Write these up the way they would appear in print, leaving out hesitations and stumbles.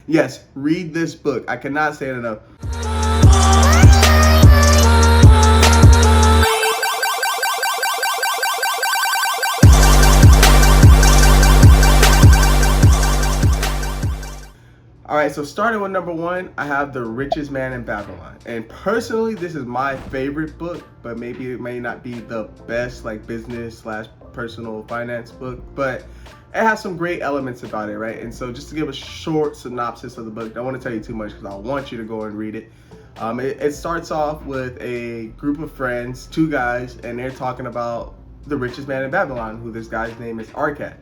Yes, read this book. I cannot say it enough. All right, so starting with number one, I have The Richest Man in Babylon. And personally, this is my favorite book, but maybe it may not be the best like business slash personal finance book, but it has some great elements about it, right? And so just to give a short synopsis of the book, I don't want to tell you too much because I want you to go and read it. It starts off with a group of friends, two guys, and they're talking about the richest man in Babylon, who this guy's name is Arcad.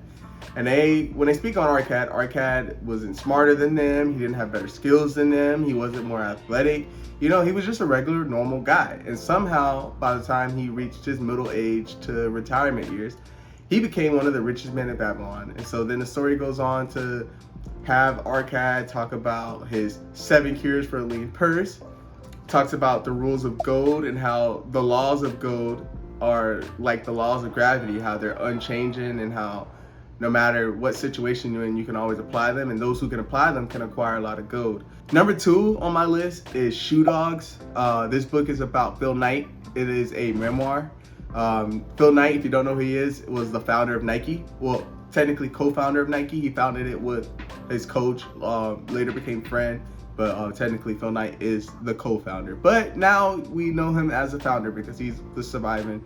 And when they speak on Arcad wasn't smarter than them. He didn't have better skills than them. He wasn't more athletic. He was just a regular, normal guy. And somehow, by the time he reached his middle age to retirement years, he became one of the richest men in Babylon. And so then the story goes on to have Arcad talk about his 7 cures for a lean purse, talks about the rules of gold and how the laws of gold are like the laws of gravity, how they're unchanging and how no matter what situation you're in, you can always apply them, and those who can apply them can acquire a lot of gold. Number 2 on my list is Shoe Dogs. This book is about Phil Knight. It is a memoir. Phil Knight, if you don't know who he is, was the founder of Nike. Well, technically co-founder of Nike. He founded it with his coach, later became friend, but technically Phil Knight is the co-founder. But now we know him as a founder because he's the surviving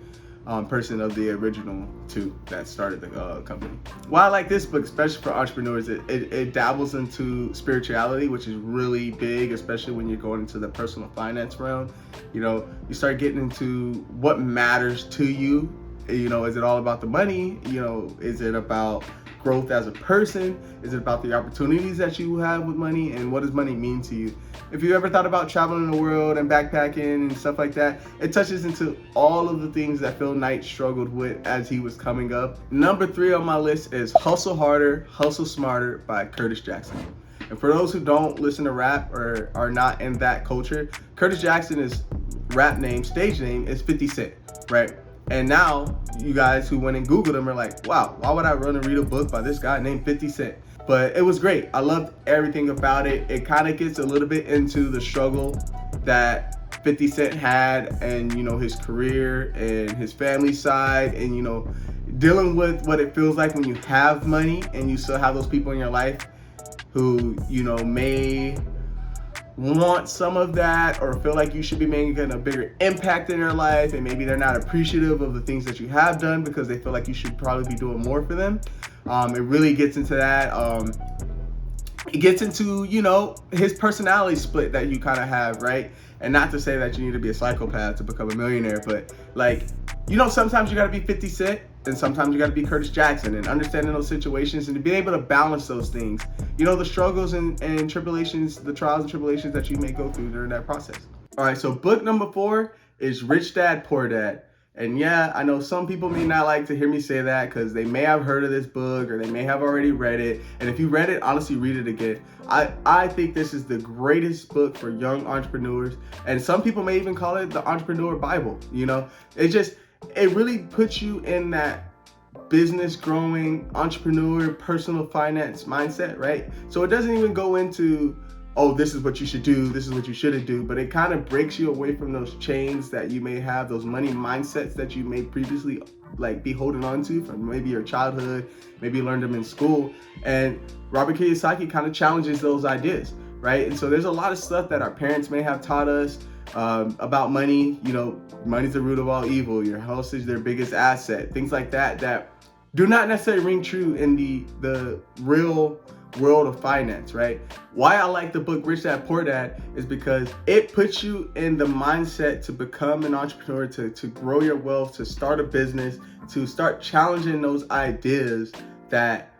person of the original 2 that started the company. Why I like this book, especially for entrepreneurs, it dabbles into spirituality, which is really big, especially when you're going into the personal finance realm. You start getting into what matters to you. Is it all about the money? Is it about growth as a person? Is it about the opportunities that you have with money? And what does money mean to you? If you ever thought about traveling the world and backpacking and stuff like that, it touches into all of the things that Phil Knight struggled with as he was coming up. Number 3 on my list is Hustle Harder, Hustle Smarter by Curtis Jackson. And for those who don't listen to rap or are not in that culture, Curtis Jackson's rap name, stage name is 50 Cent, right? And now you guys who went and Googled him are like, wow, why would I run and read a book by this guy named 50 Cent? But it was great. I loved everything about it. It kind of gets a little bit into the struggle that 50 Cent had and, his career and his family side and, dealing with what it feels like when you have money and you still have those people in your life who, may want some of that or feel like you should be making a bigger impact in their life, and maybe they're not appreciative of the things that you have done because they feel like you should probably be doing more for them. It really gets into that. It gets into, his personality split that you kind of have, right? And not to say that you need to be a psychopath to become a millionaire, but sometimes you got to be 50 Cent and sometimes you got to be Curtis Jackson, and understanding those situations and to be able to balance those things, the struggles and tribulations, the trials and tribulations that you may go through during that process. All right, so book number 4 is Rich Dad, Poor Dad. And yeah, I know some people may not like to hear me say that because they may have heard of this book or they may have already read it. And if you read it, honestly, read it again. I think this is the greatest book for young entrepreneurs. And some people may even call it the Entrepreneur Bible. It really puts you in that business growing entrepreneur personal finance mindset, right? So it doesn't even go into, oh, this is what you should do, this is what you shouldn't do, but it kind of breaks you away from those chains that you may have, those money mindsets that you may previously be holding on to from maybe your childhood, maybe you learned them in school. And Robert Kiyosaki kind of challenges those ideas, right? And so there's a lot of stuff that our parents may have taught us about money. Money's the root of all evil, your house is their biggest asset, things like that do not necessarily ring true in the real world of finance, right? Why I like the book Rich Dad Poor Dad is because it puts you in the mindset to become an entrepreneur, to grow your wealth, to start a business, to start challenging those ideas that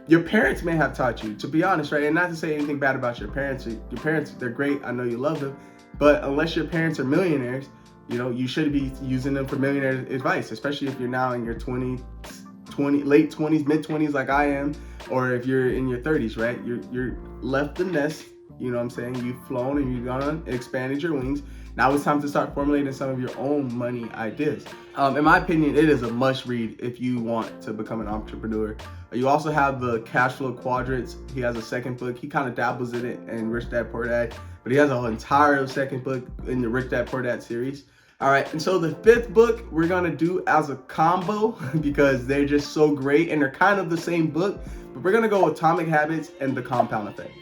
your parents may have taught you, to be honest, right? And not to say anything bad about your parents. Your parents, they're great. I know you love them. But unless your parents are millionaires, you should be using them for millionaire advice, especially if you're now in your late 20s, mid 20s like I am, or if you're in your 30s, right? You're left the nest You know what I'm saying? You've flown and you've gone and expanded your wings. Now it's time to start formulating some of your own money ideas. In my opinion, it is a must read if you want to become an entrepreneur. You also have the cash flow quadrants. He has a second book. He kind of dabbles in it in Rich Dad Poor Dad, but he has an entire second book in the Rich Dad Poor Dad series. All right, and so the fifth book we're gonna do as a combo because they're just so great and they're kind of the same book, but we're gonna go Atomic Habits and The Compound Effect.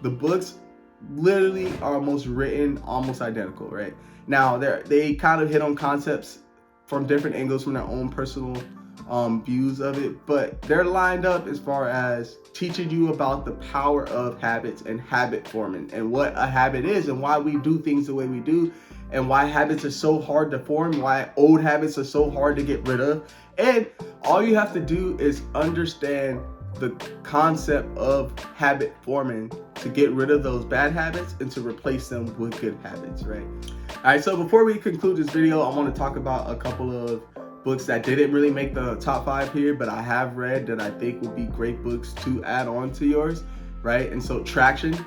The books literally are almost written almost identical, right? Now they kind of hit on concepts from different angles from their own personal views of it, but they're lined up as far as teaching you about the power of habits and habit forming and what a habit is and why we do things the way we do and why habits are so hard to form, why old habits are so hard to get rid of. And all you have to do is understand the concept of habit forming to get rid of those bad habits and to replace them with good habits, right? All right, so before we conclude this video, I want to talk about a couple of books that didn't really make the top 5 here, but I have read that I think would be great books to add on to yours, right? And so Traction,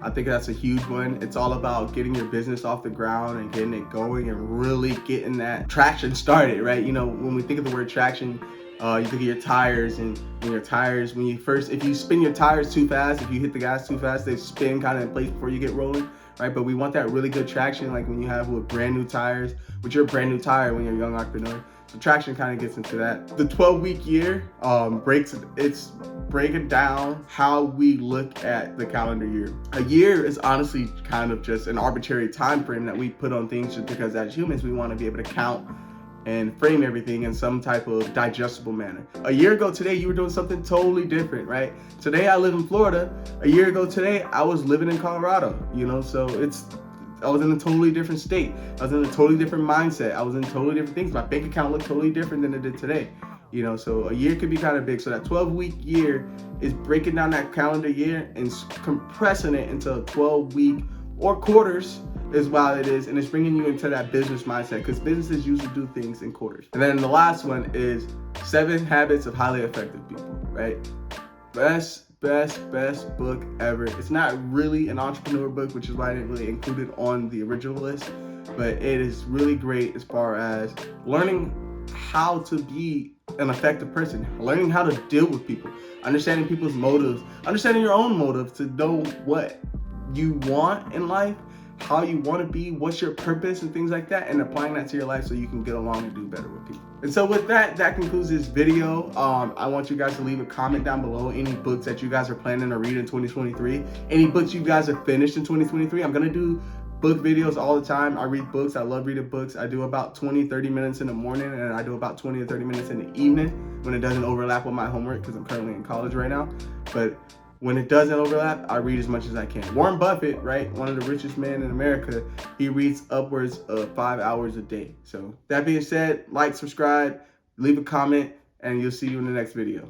I think that's a huge one. It's all about getting your business off the ground and getting it going and really getting that traction started, right? You know, when we think of the word traction, you think of your tires, and if you spin your tires too fast, if you hit the gas too fast, they spin kind of in place before you get rolling, right? But we want that really good traction, like when you have with brand new tires, with your brand new tire when you're a young entrepreneur. So Traction kind of gets into that. The 12-week year it's breaking down how we look at the calendar year. A year is honestly kind of just an arbitrary time frame that we put on things just because as humans we want to be able to count and frame everything in some type of digestible manner. A year ago today, you were doing something totally different, right? Today, I live in Florida. A year ago today, I was living in Colorado, you know? So I was in a totally different state. I was in a totally different mindset. I was in totally different things. My bank account looked totally different than it did today, you know? So a year could be kind of big. So that 12-week year is breaking down that calendar year and compressing it into a 12-week or quarters is what it is, and it's bringing you into that business mindset because businesses usually do things in quarters. And then the last one is 7 Habits of Highly Effective People, right? Best book ever. It's not really an entrepreneur book, which is why I didn't really include it on the original list, but it is really great as far as learning how to be an effective person, learning how to deal with people, understanding people's motives, understanding your own motive to know what you want in life, how you want to be, what's your purpose and things like that, and applying that to your life so you can get along and do better with people. And so with that concludes this video. I want you guys to leave a comment down below any books that you guys are planning to read in 2023, any books you guys have finished in 2023. I'm gonna do book videos all the time. I read books. I love reading books. I do about 20-30 minutes in the morning, and I do about 20 to 30 minutes in the evening when it doesn't overlap with my homework because I'm currently in college right now. But when it doesn't overlap, I read as much as I can. Warren Buffett, right, one of the richest men in America, he reads upwards of 5 hours a day. So that being said, like, subscribe, leave a comment, and you'll see you in the next video.